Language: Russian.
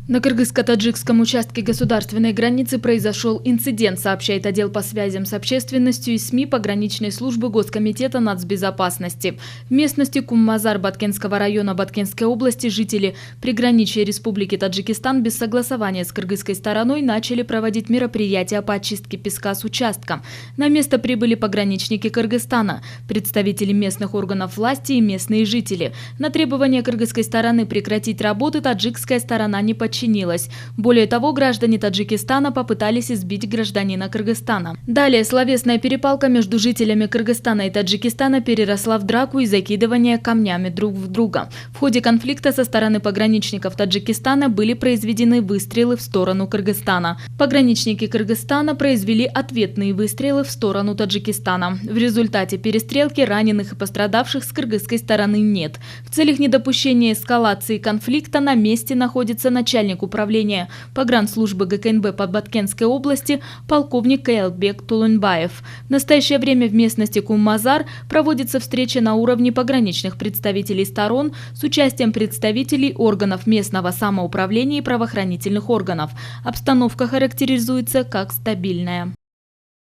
На кыргызско-таджикском участке государственной границы произошел инцидент, сообщает отдел по связям с общественностью и СМИ пограничной службы Госкомитета нацбезопасности. В местности Куммазар Баткенского района Баткенской области жители приграничья Республики Таджикистан без согласования с кыргызской стороной начали проводить мероприятия по очистке песка с участка. На место прибыли пограничники Кыргызстана, представители местных органов власти и местные жители. На требование кыргызской стороны прекратить работы таджикская сторона не подчинилась. Более того, граждане Таджикистана попытались избить гражданина Кыргызстана. Далее словесная перепалка между жителями Кыргызстана и Таджикистана переросла в драку и закидывание камнями друг в друга. В ходе конфликта со стороны пограничников Таджикистана были произведены выстрелы в сторону Кыргызстана. Пограничники Кыргызстана произвели ответные выстрелы в сторону Таджикистана. В результате перестрелки раненых и пострадавших с кыргызской стороны нет. В целях недопущения эскалации конфликта на месте находится начальник управления погранслужбы ГКНБ по Баткенской области полковник Каялбек Тулунбаев. В настоящее время в местности Куммазар проводится встреча на уровне пограничных представителей сторон с участием представителей органов местного самоуправления и правоохранительных органов. Обстановка характеризуется как стабильная.